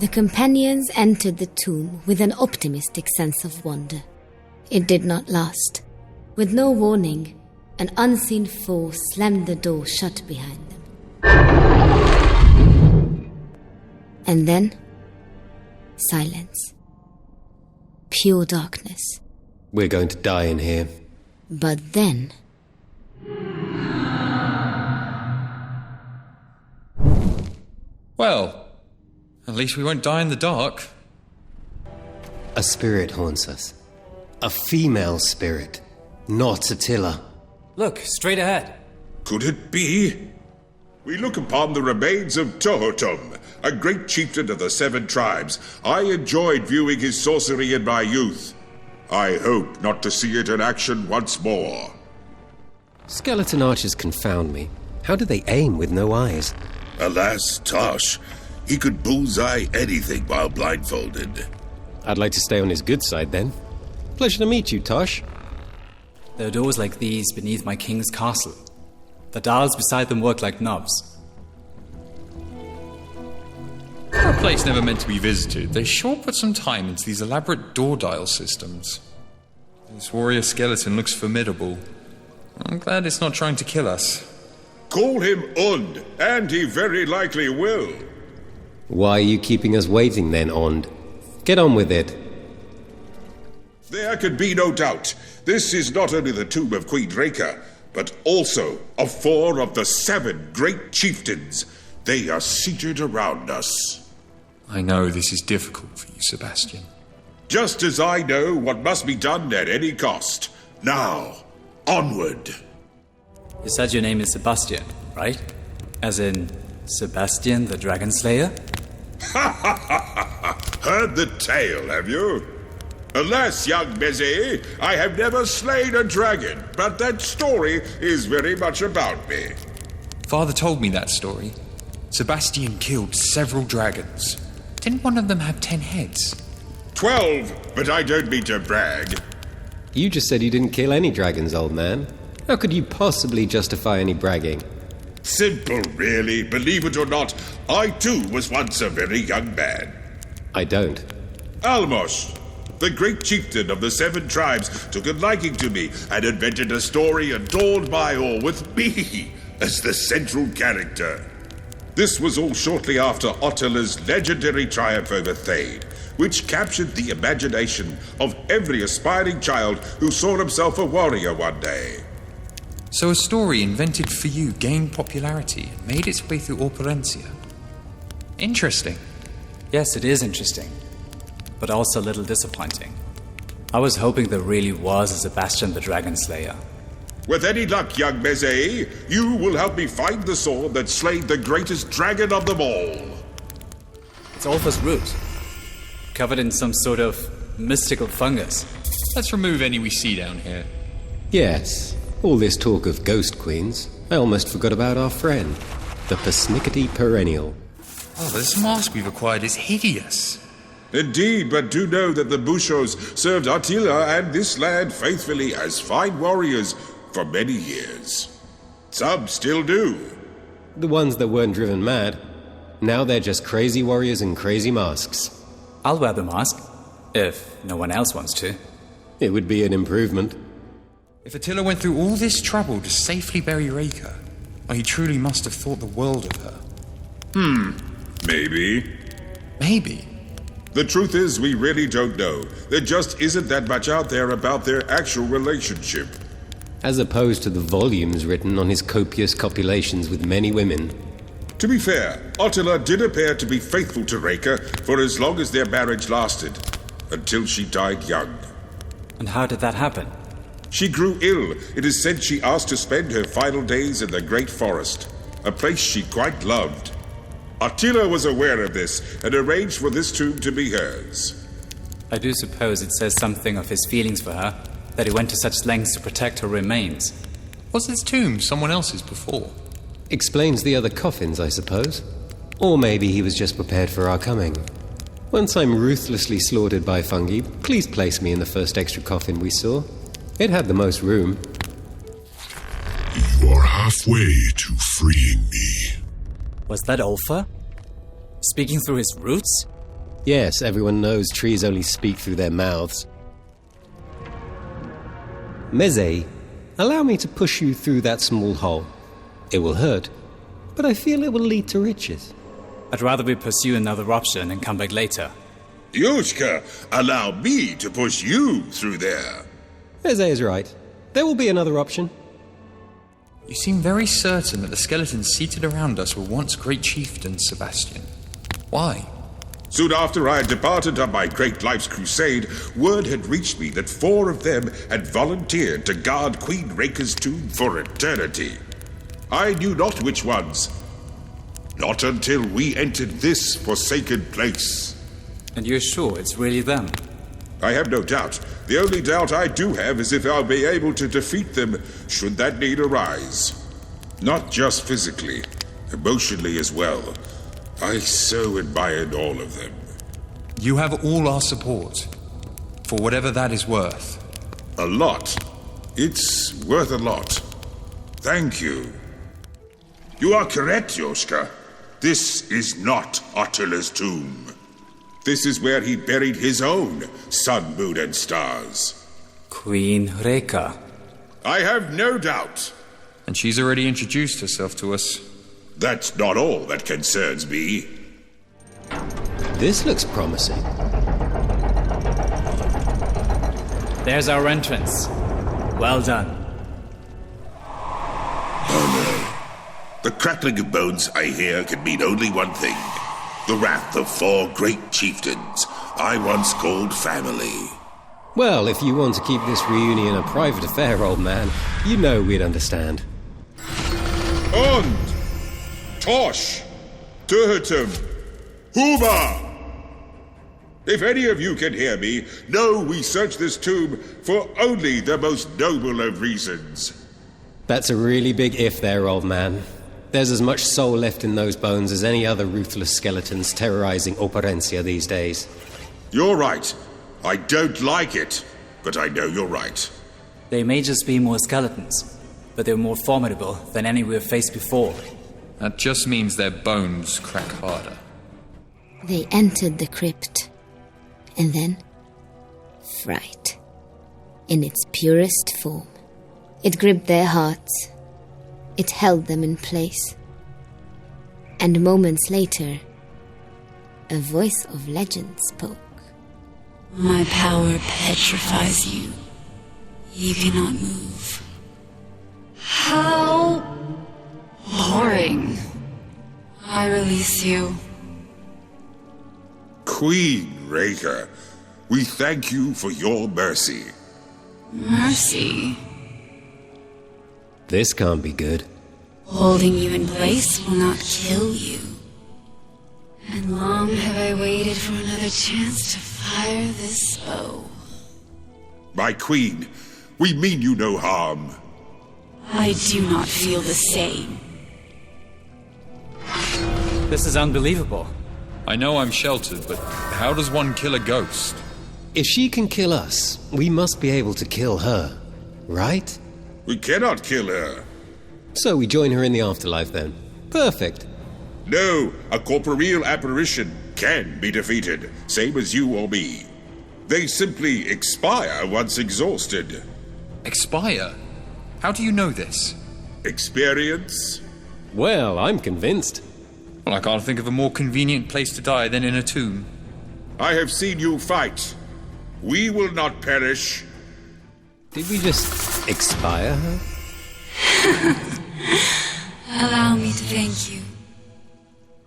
The companions entered the tomb with an optimistic sense of wonder. It did not last. With no warning, an unseen foe slammed the door shut behind them. And then, silence. Pure darkness. We're going to die in here. But then... Well, at least we won't die in the dark. A spirit haunts us. A female spirit. Not Attila. Look, straight ahead. Could it be? We look upon the remains of Tohotum, a great chieftain of the 7 tribes. I enjoyed viewing his sorcery in my youth. I hope not to see it in action once more. Skeleton archers confound me. How do they aim with no eyes? Alas, Tosh, he could bullseye anything while blindfolded. I'd like to stay on his good side, then. Pleasure to meet you, Tosh. There are doors like these beneath my king's castle. The dials beside them work like knobs. For a place never meant to be visited, they sure put some time into these elaborate door dial systems. This warrior skeleton looks formidable. I'm glad it's not trying to kill us. Call him Und, and he very likely will. Why are you keeping us waiting then, Ond? Get on with it. There can be no doubt. This is not only the tomb of Queen Reka, but also of 4 of the 7 great chieftains. They are seated around us. I know this is difficult for you, Sebastian. Just as I know what must be done at any cost. Now, onward. You said your name is Sebastian, right? As in, Sebastian the Dragon Slayer? Ha ha ha ha! Heard the tale, have you? Alas, young Bézé, I have never slain a dragon, but that story is very much about me. Father told me that story. Sebastian killed several dragons. Didn't one of them have 10 heads? 12, but I don't mean to brag. You just said you didn't kill any dragons, old man. How could you possibly justify any bragging? Simple, really. Believe it or not, I too was once a very young man. I don't. Almos, the great chieftain of the 7 tribes, took a liking to me and invented a story adorned by all with me as the central character. This was all shortly after Attila's legendary triumph over Thane, which captured the imagination of every aspiring child who saw himself a warrior one day. So a story invented for you gained popularity and made its way through Operencia. Interesting. Yes, it is interesting, but also a little disappointing. I was hoping there really was a Sebastian the Dragon Slayer. With any luck, young Bézé, you will help me find the sword that slayed the greatest dragon of them all. It's Ulfa's root, covered in some sort of mystical fungus. Let's remove any we see down here. Yes, all this talk of ghost queens. I almost forgot about our friend, the Persnickety Perennial. Oh, this mask we've acquired is hideous. Indeed, but do know that the Bushos served Attila and this land faithfully as fine warriors for many years. Some still do. The ones that weren't driven mad. Now they're just crazy warriors in crazy masks. I'll wear the mask, if no one else wants to. It would be an improvement. If Attila went through all this trouble to safely bury Reka, well, he truly must have thought the world of her. Maybe. Maybe. The truth is, we really don't know. There just isn't that much out there about their actual relationship. As opposed to the volumes written on his copious copulations with many women. To be fair, Attila did appear to be faithful to Reka for as long as their marriage lasted, until she died young. And how did that happen? She grew ill. It is said she asked to spend her final days in the Great Forest, a place she quite loved. Attila was aware of this and arranged for this tomb to be hers. I do suppose it says something of his feelings for her, that he went to such lengths to protect her remains. Was this tomb someone else's before? Explains the other coffins, I suppose. Or maybe he was just prepared for our coming. Once I'm ruthlessly slaughtered by fungi, please place me in the first extra coffin we saw. It had the most room. You are halfway to freeing me. Was that Ulfa? Speaking through his roots? Yes, everyone knows trees only speak through their mouths. Meze, allow me to push you through that small hole. It will hurt, but I feel it will lead to riches. I'd rather we pursue another option and come back later. Yoshka, allow me to push you through there. Meze is right. There will be another option. You seem very certain that the skeletons seated around us were once great chieftains, Sebastian. Why? Soon after I had departed on my great life's crusade, word had reached me that 4 of them had volunteered to guard Queen Reika's tomb for eternity. I knew not which ones. Not until we entered this forsaken place. And you're sure it's really them? I have no doubt. The only doubt I do have is if I'll be able to defeat them should that need arise. Not just physically, emotionally as well. I so admired all of them. You have all our support, for whatever that is worth. A lot. It's worth a lot. Thank you. You are correct, Yoshka. This is not Attila's tomb. This is where he buried his own sun, moon, and stars. Queen Reika. I have no doubt. And she's already introduced herself to us. That's not all that concerns me. This looks promising. There's our entrance. Well done. The crackling of bones I hear can mean only one thing. The wrath of 4 great chieftains I once called family. Well, if you want to keep this reunion a private affair, old man, you know we'd understand. Und! Tosh! Turhatum! Huma! If any of you can hear me, know we search this tomb for only the most noble of reasons. That's a really big if there, old man. There's as much soul left in those bones as any other ruthless skeletons terrorizing Operencia these days. You're right. I don't like it, but I know you're right. They may just be more skeletons, but they're more formidable than any we've faced before. That just means their bones crack harder. They entered the crypt, and then fright. In its purest form, it gripped their hearts. It held them in place. And moments later, a voice of legend spoke. My power petrifies you. You cannot move. How boring. I release you. Queen Reika, we thank you for your mercy. Mercy. This can't be good. Holding you in place will not kill you. And long have I waited for another chance to fire this bow. My queen, we mean you no harm. I do not feel the same. This is unbelievable. I know I'm sheltered, but how does one kill a ghost? If she can kill us, we must be able to kill her, right? We cannot kill her. So we join her in the afterlife then. Perfect. No, a corporeal apparition can be defeated, same as you or me. They simply expire once exhausted. Expire? How do you know this? Experience? Well, I'm convinced. Well, I can't think of a more convenient place to die than in a tomb. I have seen you fight. We will not perish. Did we just expire her? Allow me to thank you.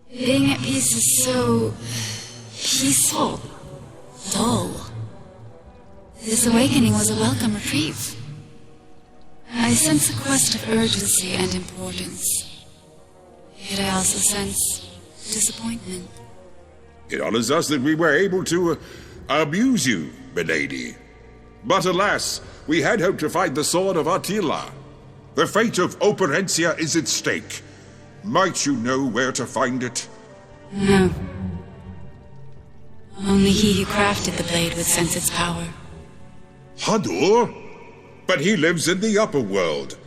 Being at peace is so peaceful, dull. This awakening was a welcome reprieve. I sense a quest of urgency and importance. Yet I also sense disappointment. It honors us that we were able to amuse you, milady. But alas, we had hoped to find the sword of Attila. The fate of Operencia is at stake. Might you know where to find it? No. Only he who crafted the blade would sense its power. Hadur? But he lives in the upper world,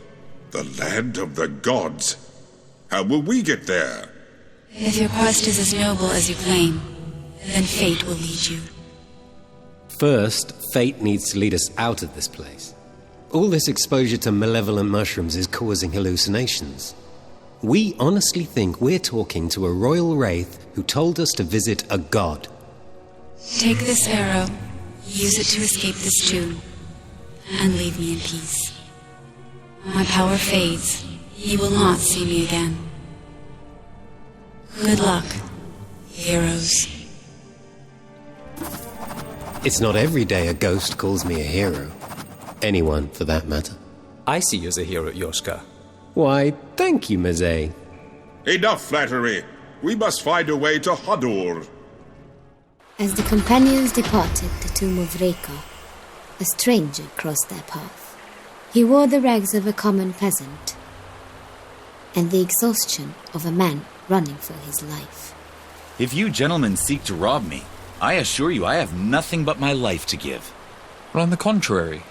the land of the gods. How will we get there? If your quest is as noble as you claim, then fate will lead you. First, fate needs to lead us out of this place. All this exposure to malevolent mushrooms is causing hallucinations. We honestly think we're talking to a royal wraith who told us to visit a god. Take this arrow, use it to escape this tomb, and leave me in peace. My power fades. You will not see me again. Good luck, heroes. It's not every day a ghost calls me a hero. Anyone, for that matter. I see you as a hero, Yoshka. Why, thank you, Mazet. Enough flattery. We must find a way to Hador. As the companions departed the tomb of Reka, a stranger crossed their path. He wore the rags of a common peasant and the exhaustion of a man running for his life. If you gentlemen seek to rob me, I assure you I have nothing but my life to give. But on the contrary,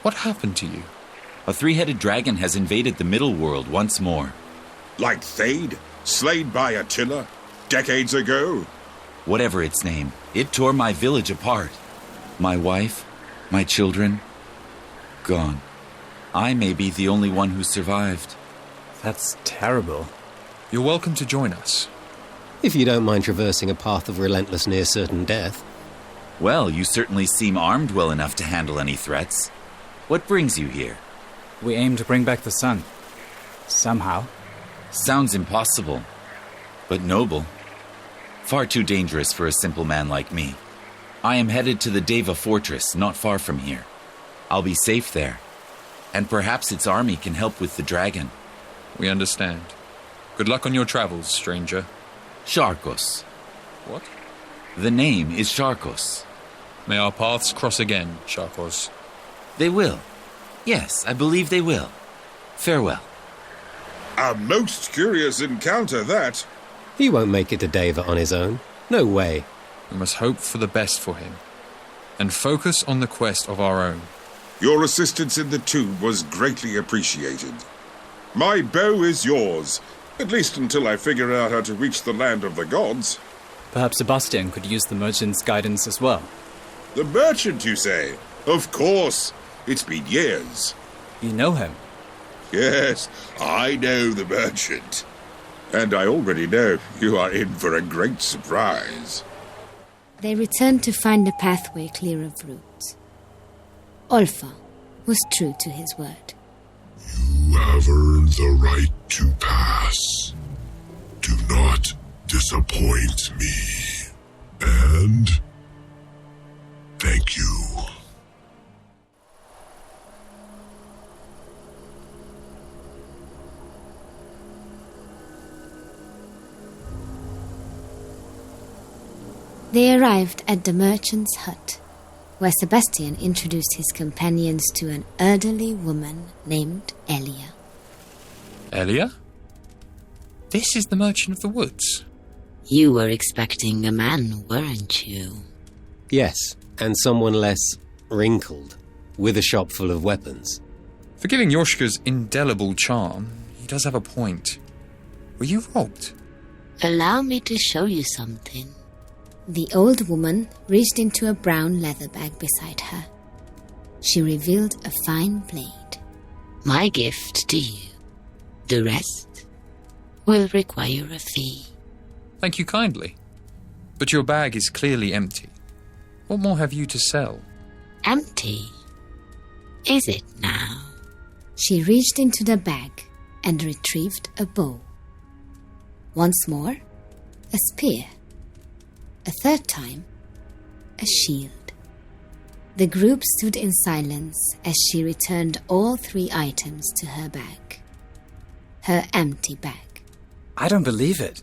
what happened to you? A three-headed dragon has invaded the middle world once more. Like Thade, slain by Attila, decades ago. Whatever its name, it tore my village apart. My wife, my children, gone. I may be the only one who survived. That's terrible. You're welcome to join us. If you don't mind traversing a path of relentless near-certain death. Well, you certainly seem armed well enough to handle any threats. What brings you here? We aim to bring back the sun. Somehow. Sounds impossible, but noble. Far too dangerous for a simple man like me. I am headed to the Deva fortress, not far from here. I'll be safe there, and perhaps its army can help with the dragon. We understand. Good luck on your travels, stranger. Sharkos. What? The name is Sharkos. May our paths cross again, Sharkos. They will. Yes, I believe they will. Farewell. A most curious encounter, that. He won't make it to Deva on his own. No way. We must hope for the best for him, and focus on the quest of our own. Your assistance in the tomb was greatly appreciated. My bow is yours, at least until I figure out how to reach the land of the gods. Perhaps Sebastian could use the merchant's guidance as well. The merchant, you say? Of course. It's been years. You know him? Yes, I know the merchant. And I already know you are in for a great surprise. They returned to find a pathway clear of roots. Olfa was true to his word. You have earned the right to pass. Do not disappoint me. And thank you. They arrived at the merchant's hut, where Sebastian introduced his companions to an elderly woman named Elia. Elia? This is the Merchant of the Woods. You were expecting a man, weren't you? Yes, and someone less wrinkled, with a shop full of weapons. Forgiving Yoshka's indelible charm, he does have a point. Were you robbed? Allow me to show you something. The old woman reached into a brown leather bag beside her. She revealed a fine blade. My gift to you. The rest will require a fee. Thank you kindly. But your bag is clearly empty. What more have you to sell? Empty? Is it now? She reached into the bag and retrieved a bow. Once more, a spear. A third time, a shield. The group stood in silence as she returned all 3 items to her bag. Her empty bag. I don't believe it.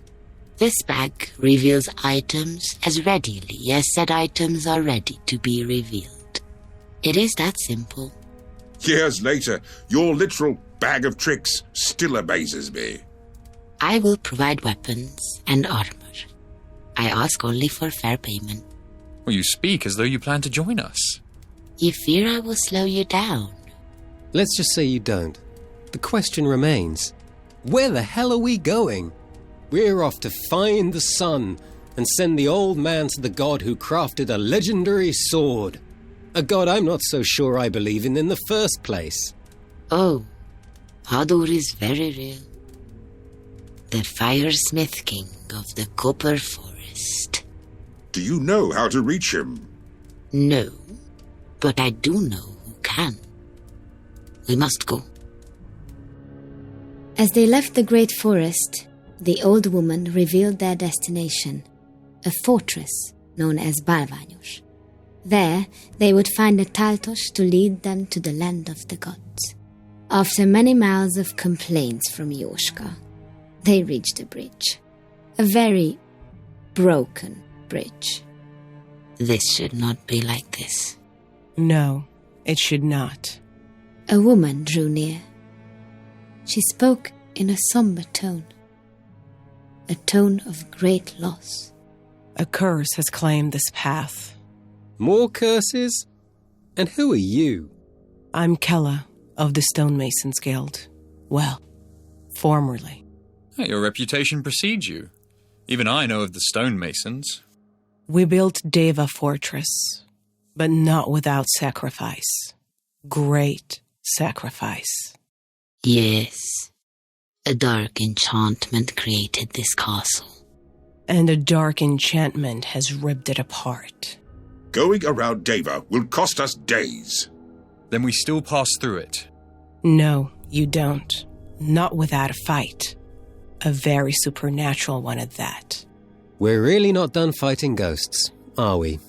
This bag reveals items as readily as said items are ready to be revealed. It is that simple. Years later, your literal bag of tricks still amazes me. I will provide weapons and armor. I ask only for fair payment. Well, you speak as though you plan to join us. You fear I will slow you down? Let's just say you don't. The question remains, where the hell are we going? We're off to find the sun and send the old man to the god who crafted a legendary sword. A god I'm not so sure I believe in the first place. Oh, Hadur is very real. The Firesmith King of the Copper Forest. Do you know how to reach him? No, but I do know who can. We must go. As they left the great forest, the old woman revealed their destination, a fortress known as Balványos. There, they would find a Taltos to lead them to the land of the gods. After many miles of complaints from Jóska, they reached a bridge. A very broken bridge. This should not be like this. No, it should not. A woman drew near. She spoke in a somber tone. A tone of great loss. A curse has claimed this path. More curses? And who are you? I'm Kella of the Stonemasons Guild. Well, formerly. Your reputation precedes you. Even I know of the stonemasons. We built Deva Fortress, but not without sacrifice. Great sacrifice. Yes. A dark enchantment created this castle. And a dark enchantment has ripped it apart. Going around Deva will cost us days. Then we still pass through it. No, you don't. Not without a fight. A very supernatural one at that. We're really not done fighting ghosts, are we?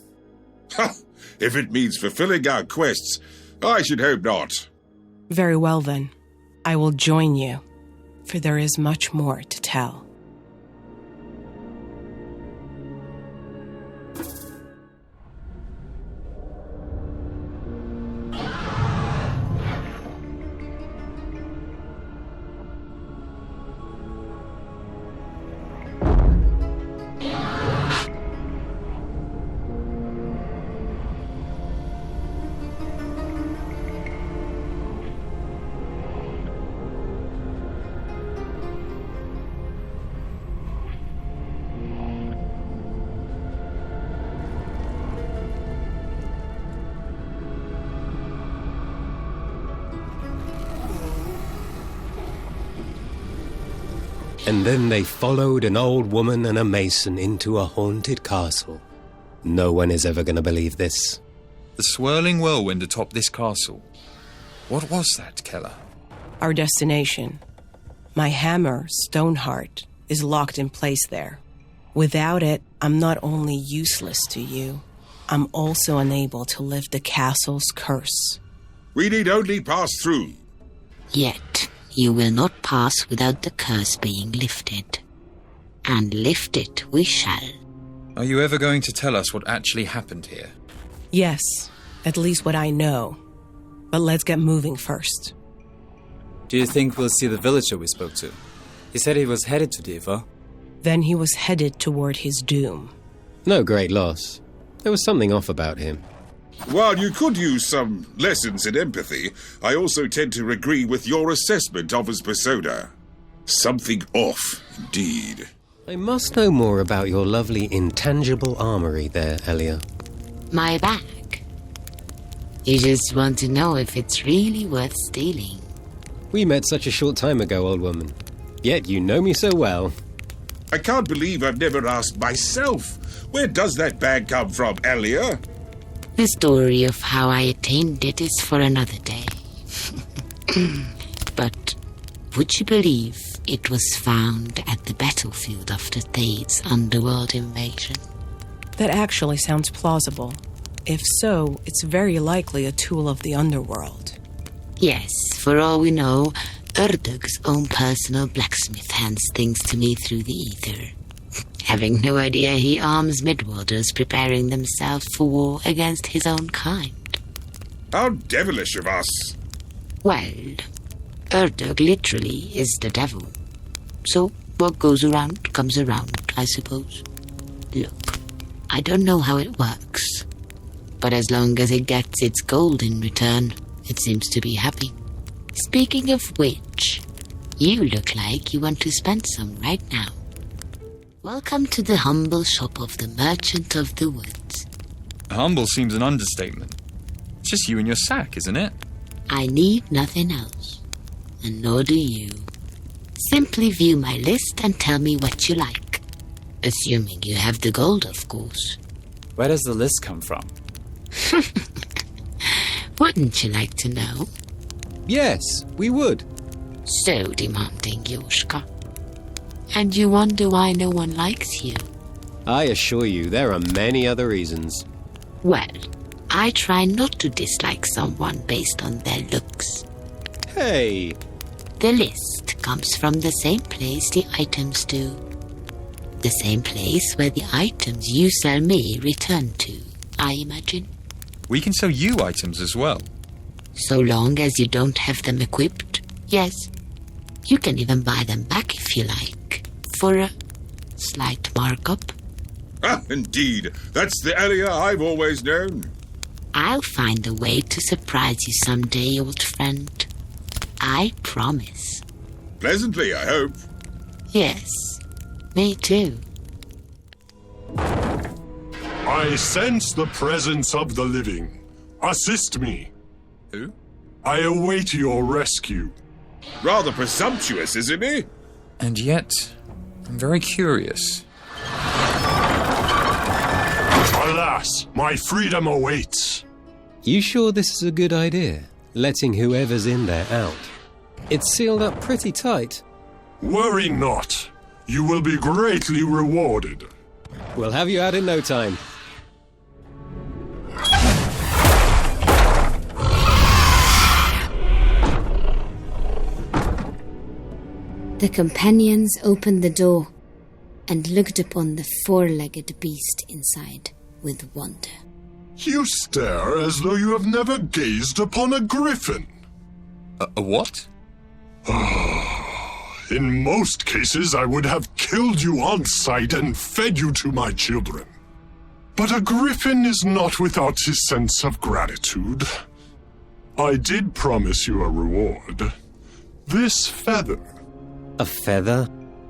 Ha! If it means fulfilling our quests, I should hope not. Very well then. I will join you, for there is much more to tell. And then they followed an old woman and a mason into a haunted castle. No one is ever going to believe this. The swirling whirlwind atop this castle. What was that, Kella? Our destination. My hammer, Stoneheart, is locked in place there. Without it, I'm not only useless to you, I'm also unable to lift the castle's curse. We need only pass through. Yet, you will not pass without the curse being lifted. And lift it we shall. Are you ever going to tell us what actually happened here? Yes, at least what I know. But let's get moving first. Do you think we'll see the villager we spoke to? He said he was headed to Deva. Then he was headed toward his doom. No great loss. There was something off about him. While you could use some lessons in empathy, I also tend to agree with your assessment of his persona. Something off, indeed. I must know more about your lovely intangible armory there, Elia. My bag. You just want to know if it's really worth stealing. We met such a short time ago, old woman. Yet you know me so well. I can't believe I've never asked myself. Where does that bag come from, Elia? The story of how I attained it is for another day. But would you believe it was found at the battlefield after Thade's underworld invasion? That actually sounds plausible. If so, it's very likely a tool of the underworld. Yes, for all we know, Erdog's own personal blacksmith hands things to me through the ether. Having no idea he arms Midwarders preparing themselves for war against his own kind. How devilish of us. Well, Erdog literally is the devil. So, what goes around comes around, I suppose. Look, I don't know how it works, but as long as it gets its gold in return, it seems to be happy. Speaking of which, you look like you want to spend some right now. Welcome to the humble shop of the Merchant of the Woods. Humble seems an understatement. It's just you and your sack, isn't it? I need nothing else, and nor do you. Simply view my list and tell me what you like. Assuming you have the gold, of course. Where does the list come from? Wouldn't you like to know? Yes, we would. So demanding, Yoshka. And you wonder why no one likes you? I assure you, there are many other reasons. Well, I try not to dislike someone based on their looks. Hey! The list comes from the same place the items do. The same place where the items you sell me return to, I imagine. We can sell you items as well. So long as you don't have them equipped, yes. You can even buy them back if you like, for a slight markup. Ah, indeed. That's the area I've always known. I'll find a way to surprise you someday, old friend. I promise. Pleasantly, I hope. Yes, me too. I sense the presence of the living. Assist me. Who? I await your rescue. Rather presumptuous, isn't he? And yet, I'm very curious. Alas, my freedom awaits. You sure this is a good idea? Letting whoever's in there out. It's sealed up pretty tight. Worry not. You will be greatly rewarded. We'll have you out in no time. The companions opened the door and looked upon the four-legged beast inside with wonder. You stare as though you have never gazed upon a griffin. A what? In most cases, I would have killed you on sight and fed you to my children. But a griffin is not without his sense of gratitude. I did promise you a reward. This feather. A feather?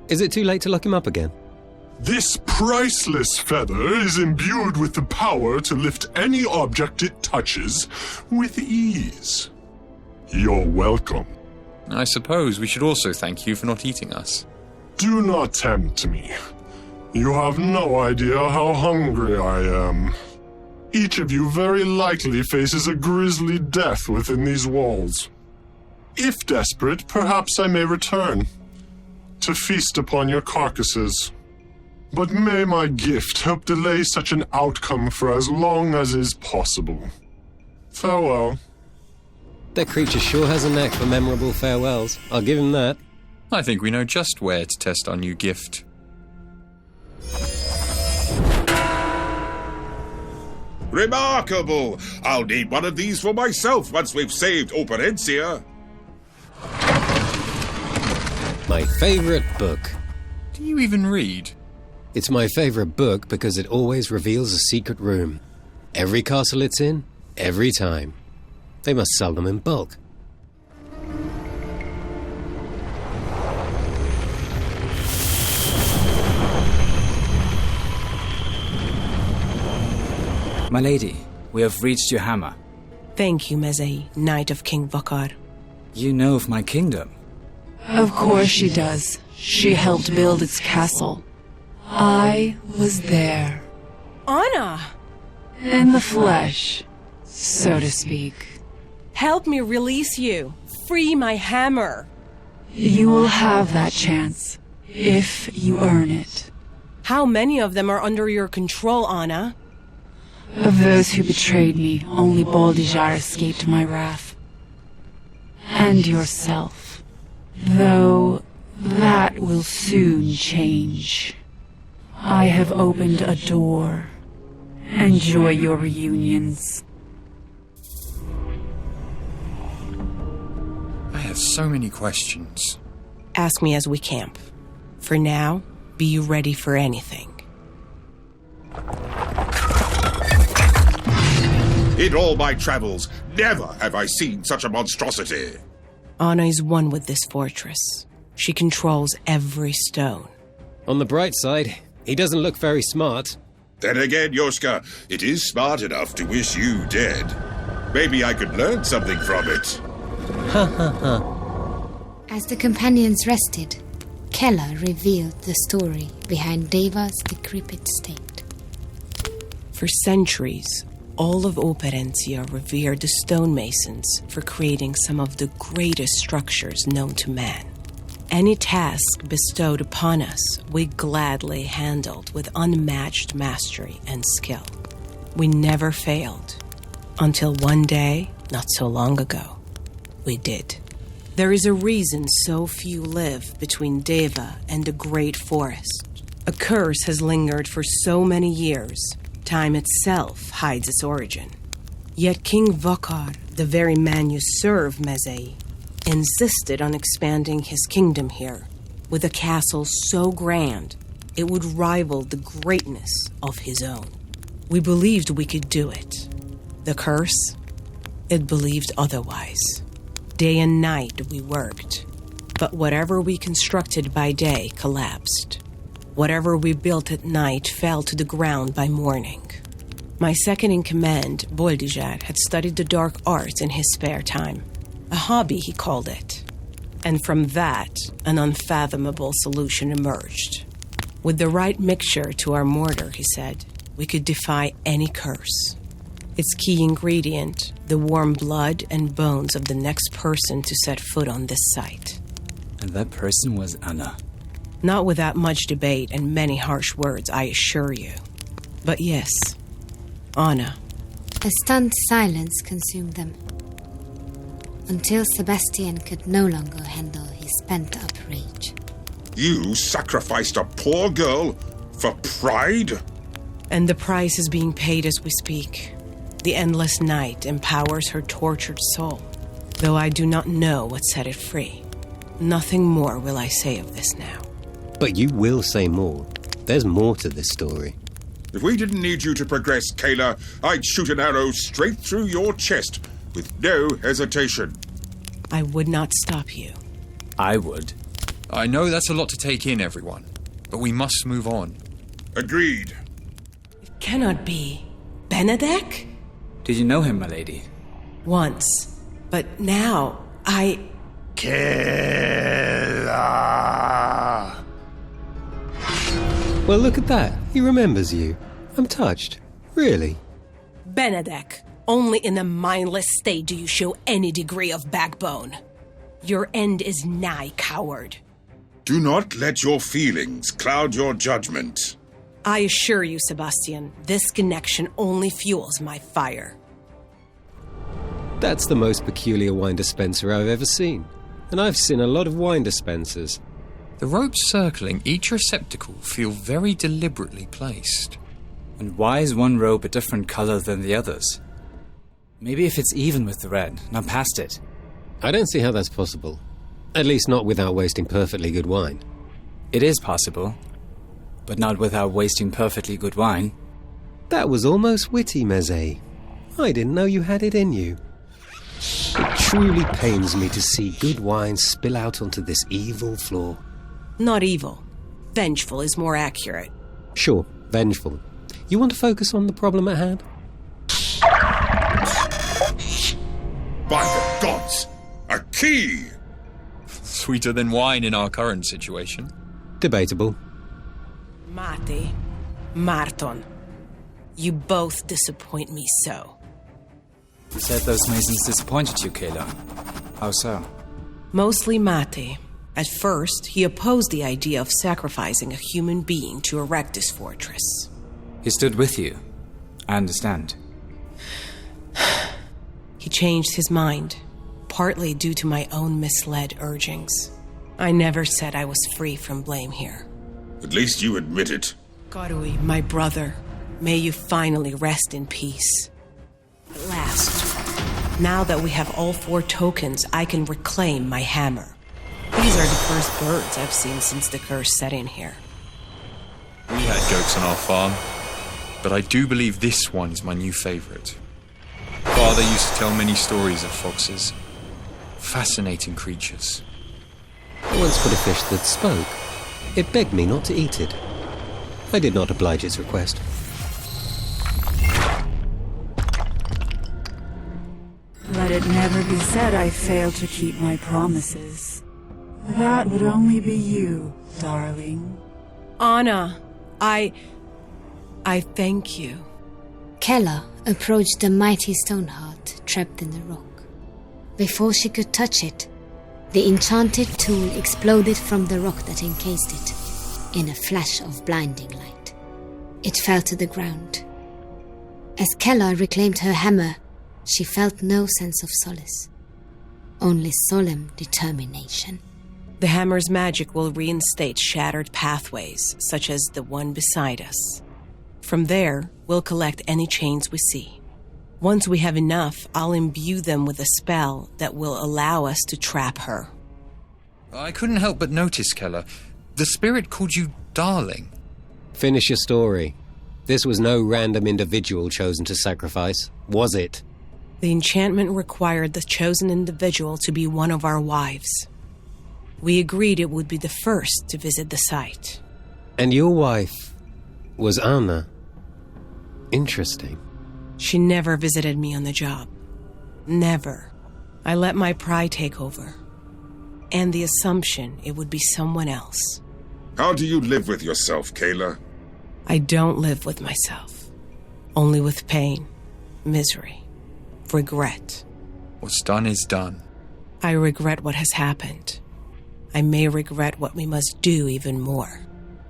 Is it too late to lock him up again? This priceless feather is imbued with the power to lift any object it touches with ease. You're welcome. I suppose we should also thank you for not eating us. Do not tempt me. You have no idea how hungry I am. Each of you very likely faces a grisly death within these walls. If desperate, perhaps I may return to feast upon your carcasses. But may my gift help delay such an outcome for as long as is possible. Farewell. That creature sure has a knack for memorable farewells. I'll give him that. I think we know just where to test our new gift. Remarkable! I'll need one of these for myself once we've saved Operencia. My favorite book. Do you even read? It's my favorite book because it always reveals a secret room. Every castle it's in, every time. They must sell them in bulk. My lady, we have reached your hammer. Thank you, Mezei, Knight of King Vakar. You know of my kingdom. Of course she does. She helped build its castle. I was there. Anna! In the flesh, so to speak. Help me release you. Free my hammer. You will have that chance, if you earn it. How many of them are under your control, Anna? Of those who betrayed me, only Baldijar escaped my wrath. And yourself. Though that will soon change. I have opened a door. Enjoy your reunions. I have so many questions. Ask me as we camp. For now, be ready for anything. In all my travels, never have I seen such a monstrosity. Anna is one with this fortress. She controls every stone. On the bright side, He doesn't look very smart. Then again, Yoshka, it is smart enough to wish you dead. Maybe I could learn something from it. Ha ha ha. As the companions rested, Kella revealed the story behind Deva's decrepit state. For centuries, all of Operencia revered the stonemasons for creating some of the greatest structures known to man. Any task bestowed upon us, we gladly handled with unmatched mastery and skill. We never failed, until one day, not so long ago, we did. There is a reason so few live between Deva and the great forest. A curse has lingered for so many years. Time itself hides its origin. Yet King Vokar, the very man you serve, Mezei, insisted on expanding his kingdom here, with a castle so grand it would rival the greatness of his own. We believed we could do it. The curse, it believed otherwise. Day and night we worked, but whatever we constructed by day collapsed. Whatever we built at night fell to the ground by morning. My second-in-command, Boldijar, had studied the dark arts in his spare time. A hobby, he called it. And from that, an unfathomable solution emerged. With the right mixture to our mortar, he said, we could defy any curse. Its key ingredient, the warm blood and bones of the next person to set foot on this site. And that person was Anna. Not without much debate and many harsh words, I assure you. But yes, Anna. A stunned silence consumed them, until Sebastian could no longer handle his pent-up rage. You sacrificed a poor girl for pride? And the price is being paid as we speak. The endless night empowers her tortured soul, though I do not know what set it free. Nothing more will I say of this now. But you will say more. There's more to this story. If we didn't need you to progress, Kayla, I'd shoot an arrow straight through your chest with no hesitation. I would not stop you. I would. I know that's a lot to take in, everyone, but we must move on. Agreed. It cannot be. Benedek? Did you know him, my lady? Once. But now, Kayla! Well, look at that. He remembers you. I'm touched. Really. Benedek, only in a mindless state do you show any degree of backbone. Your end is nigh, coward. Do not let your feelings cloud your judgment. I assure you, Sebastian, this connection only fuels my fire. That's the most peculiar wine dispenser I've ever seen. And I've seen a lot of wine dispensers. The ropes circling each receptacle feel very deliberately placed. And why is one rope a different color than the others? Maybe if it's even with the red, not past it. I don't see how that's possible. At least not without wasting perfectly good wine. It is possible, but not without wasting perfectly good wine. That was almost witty, Mezei. I didn't know you had it in you. It truly pains me to see good wine spill out onto this evil floor. Not evil. Vengeful is more accurate. Sure, vengeful. You want to focus on the problem at hand? By the gods! A key! Sweeter than wine in our current situation. Debatable. Mate, Marton, you both disappoint me so. You said those masons disappointed you, Kayla. How so? Mostly Mate. At first, he opposed the idea of sacrificing a human being to erect this fortress. He stood with you. I understand. He changed his mind, partly due to my own misled urgings. I never said I was free from blame here. At least you admit it. Garui, my brother, may you finally rest in peace. At last, now that we have all 4 tokens, I can reclaim my hammer. These are the first birds I've seen since the curse set in here. We had goats on our farm, but I do believe this one's my new favorite. Father used to tell many stories of foxes. Fascinating creatures. I once caught a fish that spoke. It begged me not to eat it. I did not oblige its request. Let it never be said I failed to keep my promises. That would only be you, darling. Anna, I thank you. Kella approached the mighty stone heart trapped in the rock. Before she could touch it, the enchanted tool exploded from the rock that encased it, in a flash of blinding light. It fell to the ground. As Kella reclaimed her hammer, she felt no sense of solace, only solemn determination. The hammer's magic will reinstate shattered pathways, such as the one beside us. From there, we'll collect any chains we see. Once we have enough, I'll imbue them with a spell that will allow us to trap her. I couldn't help but notice, Keller. The spirit called you darling. Finish your story. This was no random individual chosen to sacrifice, was it? The enchantment required the chosen individual to be one of our wives. We agreed it would be the first to visit the site. And your wife was Anna. Interesting. She never visited me on the job. Never. I let my pride take over. And the assumption it would be someone else. How do you live with yourself, Kayla? I don't live with myself. Only with pain, misery, regret. What's done is done. I regret what has happened. I may regret what we must do even more.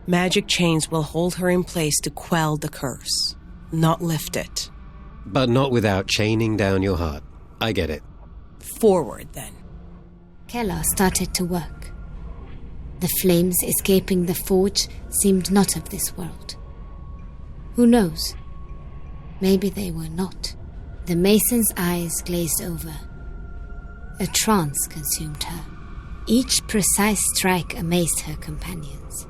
Magic chains will hold her in place to quell the curse, not lift it. But not without chaining down your heart. I get it. Forward, then. Kella started to work. The flames escaping the forge seemed not of this world. Who knows? Maybe they were not. The mason's eyes glazed over. A trance consumed her. Each precise strike amazed her companions.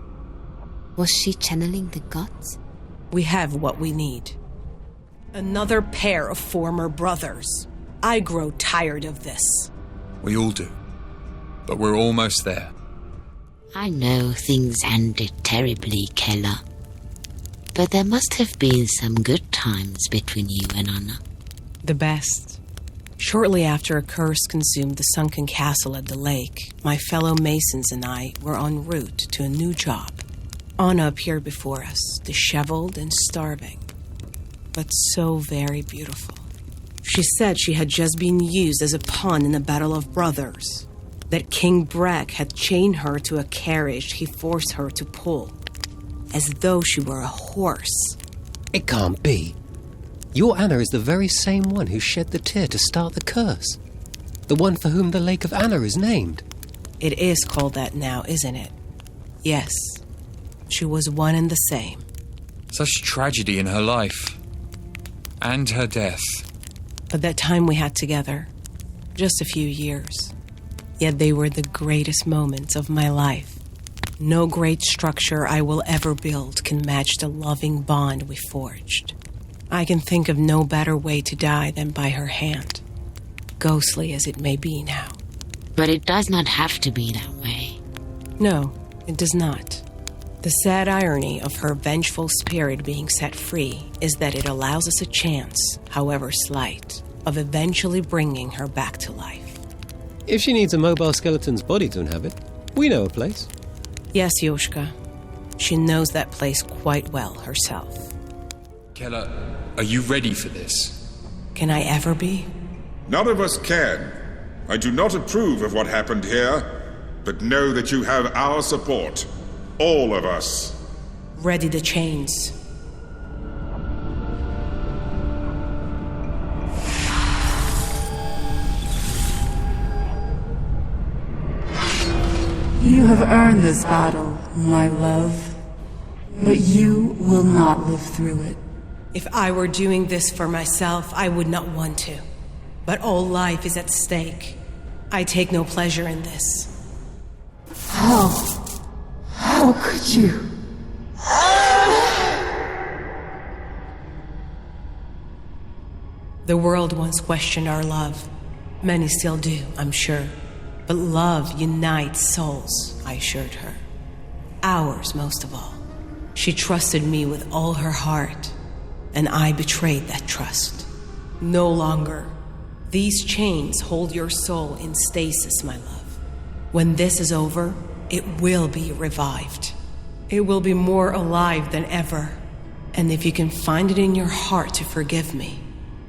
Was she channeling the gods? We have what we need. Another pair of former brothers. I grow tired of this. We all do. But we're almost there. I know things ended terribly, Kella. But there must have been some good times between you and Anna. The best. Shortly after a curse consumed the sunken castle at the lake, my fellow masons and I were en route to a new job. Anna appeared before us, disheveled and starving, but so very beautiful. She said she had just been used as a pawn in a battle of brothers, that King Breck had chained her to a carriage he forced her to pull, as though she were a horse. It can't be. Your Anna is the very same one who shed the tear to start the curse. The one for whom the Lake of Anna is named. It is called that now, isn't it? Yes. She was one and the same. Such tragedy in her life. And her death. But that time we had together, just a few years. Yet they were the greatest moments of my life. No great structure I will ever build can match the loving bond we forged. I can think of no better way to die than by her hand, ghostly as it may be now. But it does not have to be that way. No, it does not. The sad irony of her vengeful spirit being set free is that it allows us a chance, however slight, of eventually bringing her back to life. If she needs a mobile skeleton's body to inhabit, we know a place. Yes, Yoshka. She knows that place quite well herself. Keller, are you ready for this? Can I ever be? None of us can. I do not approve of what happened here, but know that you have our support. All of us. Ready the chains. You have earned this battle, my love. But you will not live through it. If I were doing this for myself, I would not want to. But all life is at stake. I take no pleasure in this. How could you? The world once questioned our love. Many still do, I'm sure. But love unites souls, I assured her. Ours most of all. She trusted me with all her heart, and I betrayed that trust. No longer. These chains hold your soul in stasis, my love. When this is over, it will be revived. It will be more alive than ever. And if you can find it in your heart to forgive me,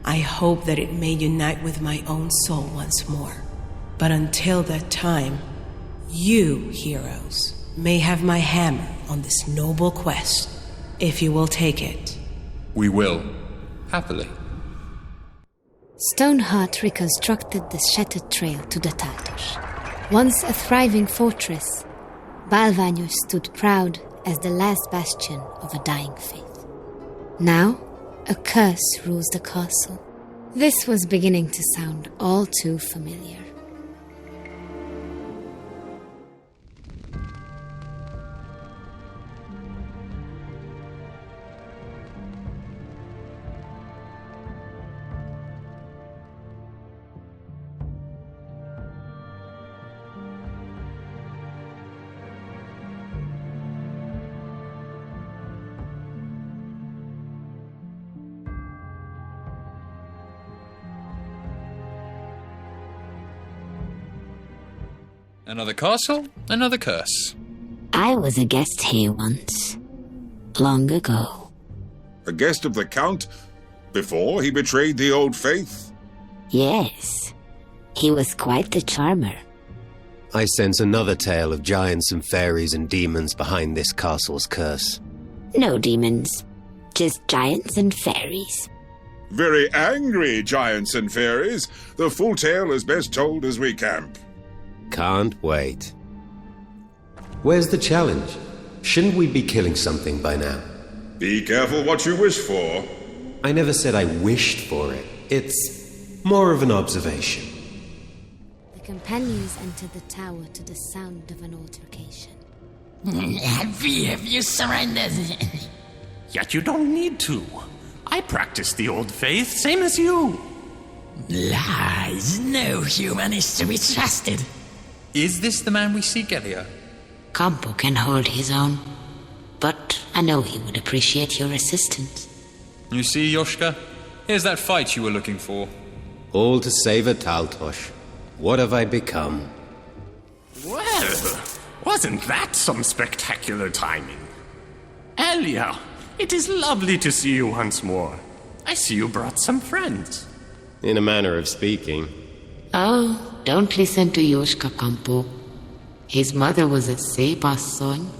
I hope that it may unite with my own soul once more. But until that time, you, heroes, may have my hammer on this noble quest, if you will take it. We will. Happily. Stoneheart reconstructed the shattered trail to the Tartosh. Once a thriving fortress, Balvanyos stood proud as the last bastion of a dying faith. Now, a curse rules the castle. This was beginning to sound all too familiar. Another castle, another curse. I was a guest here once. Long ago. A guest of the Count? Before he betrayed the old faith? Yes. He was quite the charmer. I sense another tale of giants and fairies and demons behind this castle's curse. No demons. Just giants and fairies. Very angry giants and fairies. The full tale is best told as we camp. Can't wait. Where's the challenge? Shouldn't we be killing something by now? Be careful what you wish for. I never said I wished for it. It's more of an observation. The companions entered the tower to the sound of an altercation. Have you surrendered? Yet you don't need to. I practice the old faith, same as you. Lies. No human is to be trusted. Is this the man we seek, Elia? Campo can hold his own, but I know he would appreciate your assistance. You see, Yoshka? Here's that fight you were looking for. All to save a Taltosh. What have I become? Well, wasn't that some spectacular timing? Elia, it is lovely to see you once more. I see you brought some friends. In a manner of speaking. Oh, don't listen to Yoshka, Campo. His mother was a Sepa's son.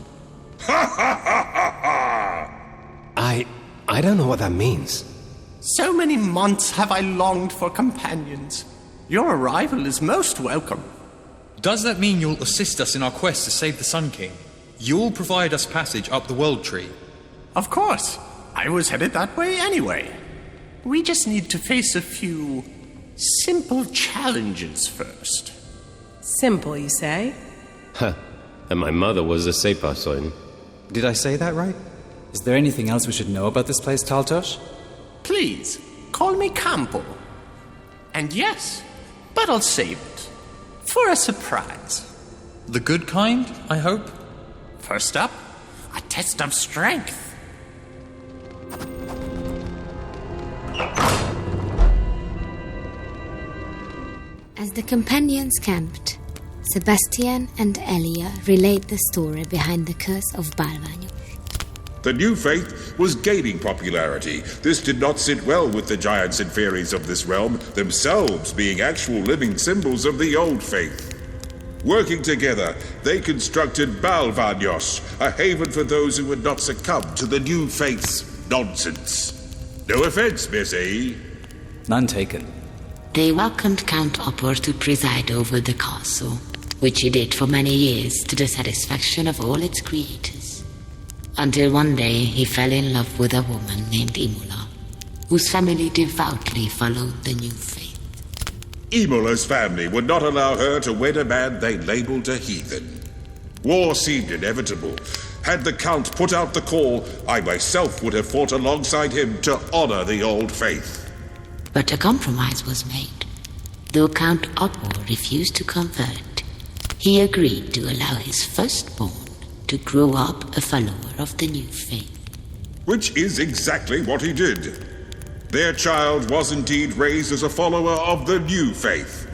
I don't know what that means. So many months have I longed for companions. Your arrival is most welcome. Does that mean you'll assist us in our quest to save the Sun King? You'll provide us passage up the World Tree? Of course. I was headed that way anyway. We just need to face a few simple challenges first. Simple, you say? Huh. And my mother was a Sepa-son. Did I say that right? Is there anything else we should know about this place, Taltosh? Please, call me Campo. And yes, but I'll save it. For a surprise. The good kind, I hope? First up, a test of strength. As the companions camped, Sebastian and Elia relayed the story behind the curse of Balvanyos. The new faith was gaining popularity. This did not sit well with the giants and fairies of this realm, themselves being actual living symbols of the old faith. Working together, they constructed Balvanyos, a haven for those who would not succumb to the new faith's nonsense. No offense, Miss A. None taken. They welcomed Count Opor to preside over the castle, which he did for many years to the satisfaction of all its creators. Until one day he fell in love with a woman named Imola, whose family devoutly followed the new faith. Imola's family would not allow her to wed a man they labeled a heathen. War seemed inevitable. Had the Count put out the call, I myself would have fought alongside him to honor the old faith. But a compromise was made. Though Count Opor refused to convert, he agreed to allow his firstborn to grow up a follower of the new faith. Which is exactly what he did. Their child was indeed raised as a follower of the new faith,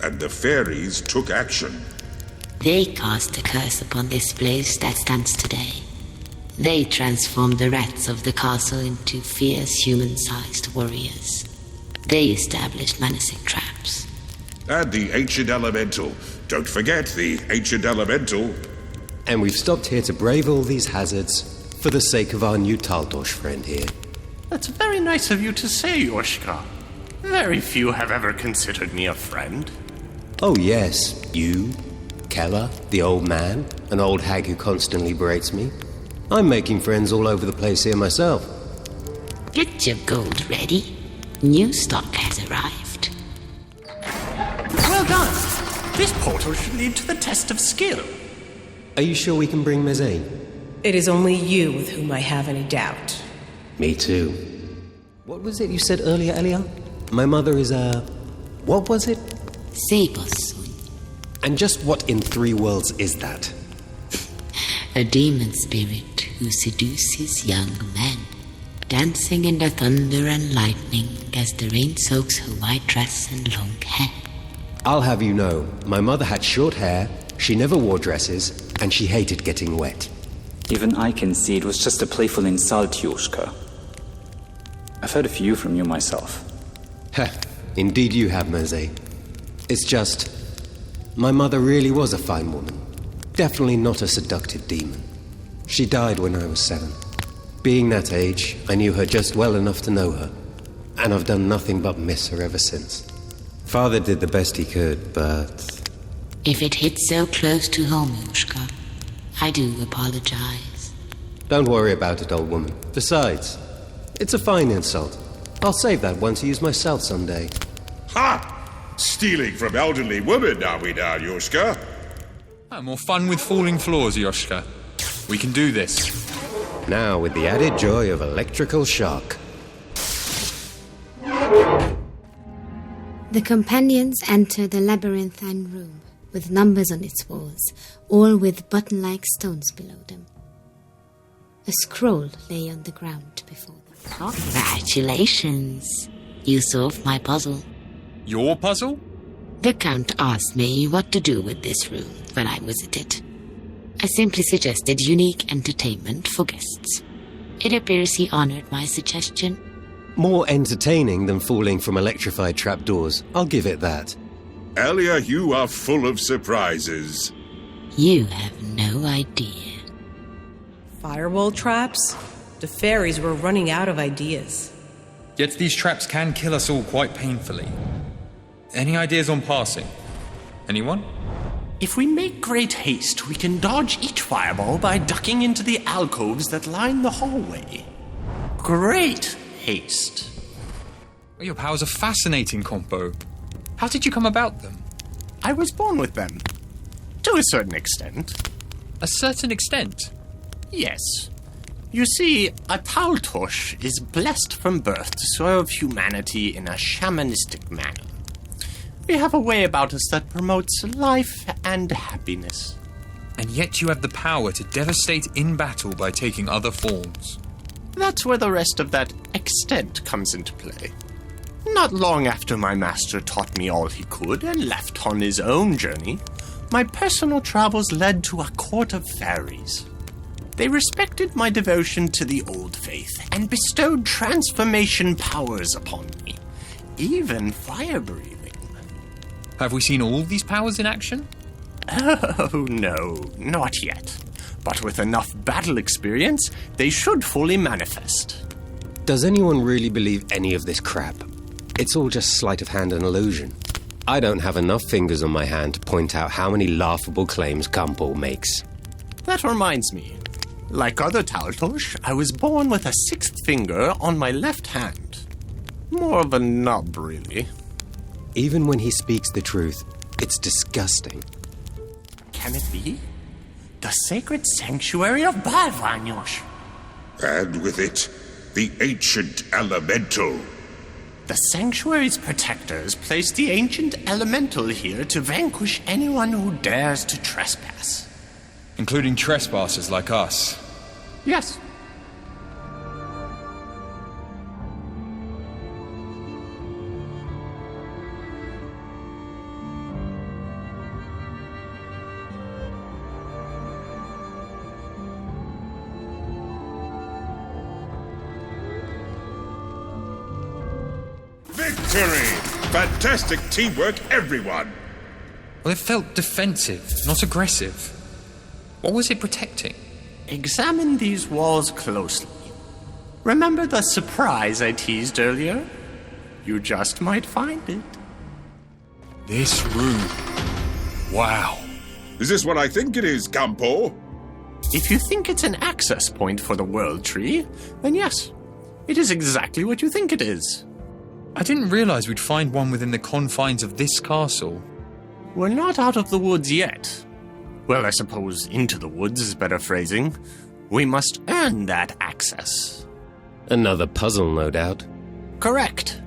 and the fairies took action. They cast a curse upon this place that stands today. They transformed the rats of the castle into fierce human-sized warriors. They established menacing traps. And the ancient elemental. Don't forget the ancient elemental. And we've stopped here to brave all these hazards for the sake of our new Taldosh friend here. That's very nice of you to say, Yoshka. Very few have ever considered me a friend. Oh yes, you, Keller, the old man, an old hag who constantly berates me. I'm making friends all over the place here myself. Get your gold ready. New stock has arrived. Well done. This portal should lead to the test of skill. Are you sure we can bring Meze? It is only you with whom I have any doubt. Me too. What was it you said earlier, Elia? My mother is what was it? Saberson. And just what in 3 worlds is that? A demon spirit who seduces young men, dancing in the thunder and lightning as the rain soaks her white dress and long hair. I'll have you know, my mother had short hair, she never wore dresses, and she hated getting wet. Even I can see it was just a playful insult, Yoshka. I've heard a few from you myself. Heh, indeed you have, Meze. It's just, my mother really was a fine woman. Definitely not a seductive demon. She died when I was 7. Being that age, I knew her just well enough to know her, and I've done nothing but miss her ever since. Father did the best he could, but... If it hits so close to home, Yushka, I do apologize. Don't worry about it, old woman. Besides, it's a fine insult. I'll save that one to use myself someday. Ha! Stealing from elderly women, are we now, Yoshka? More fun with falling floors, Yoshka. We can do this. Now with the added joy of electrical shock. The companions enter the labyrinthine room, with numbers on its walls, all with button-like stones below them. A scroll lay on the ground before them. Congratulations. You solved my puzzle. Your puzzle? The Count asked me what to do with this room when I visited. I simply suggested unique entertainment for guests. It appears he honored my suggestion. More entertaining than falling from electrified trapdoors, I'll give it that. Elia, you are full of surprises. You have no idea. Firewall traps? The fairies were running out of ideas. Yet these traps can kill us all quite painfully. Any ideas on passing? Anyone? If we make great haste, we can dodge each fireball by ducking into the alcoves that line the hallway. Great haste. Well, your powers are fascinating, Compo. How did you come about them? I was born with them. To a certain extent. A certain extent? Yes. You see, a Taltosh is blessed from birth to serve humanity in a shamanistic manner. We have a way about us that promotes life and happiness. And yet you have the power to devastate in battle by taking other forms. That's where the rest of that extent comes into play. Not long after my master taught me all he could and left on his own journey, my personal travels led to a court of fairies. They respected my devotion to the old faith and bestowed transformation powers upon me, even fire breathing. Have we seen all these powers in action? Oh, no, not yet. But with enough battle experience, they should fully manifest. Does anyone really believe any of this crap? It's all just sleight of hand and illusion. I don't have enough fingers on my hand to point out how many laughable claims Kampo makes. That reminds me. Like other Taltosh, I was born with a 6th finger on my left hand. More of a nub, really. Even when he speaks the truth, it's disgusting. Can it be? The sacred sanctuary of Balvanyosh. And with it, the ancient elemental. The sanctuary's protectors placed the ancient elemental here to vanquish anyone who dares to trespass. Including trespassers like us. Yes. Victory! Fantastic teamwork, everyone! Well, it felt defensive, not aggressive. What was it protecting? Examine these walls closely. Remember the surprise I teased earlier? You just might find it. This room. Wow. Is this what I think it is, Campo? If you think it's an access point for the World Tree, then yes, it is exactly what you think it is. I didn't realize we'd find one within the confines of this castle. We're not out of the woods yet. Well, I suppose into the woods is better phrasing. We must earn that access. Another puzzle, no doubt. Correct.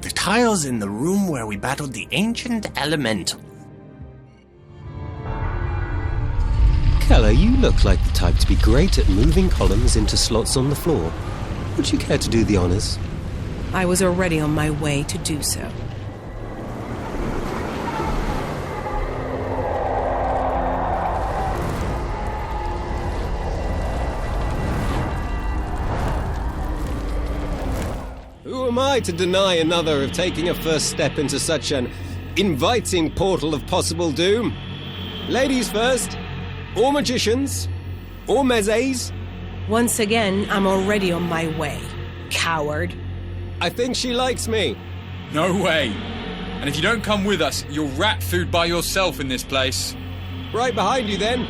The tile's in the room where we battled the ancient elemental. Keller, you look like the type to be great at moving columns into slots on the floor. Would you care to do the honors? I was already on my way to do so. Who am I to deny another of taking a first step into such an inviting portal of possible doom? Ladies first, or magicians, or mezes. Once again, I'm already on my way, coward. I think she likes me. No way. And if you don't come with us, you'll rat food by yourself in this place. Right behind you then.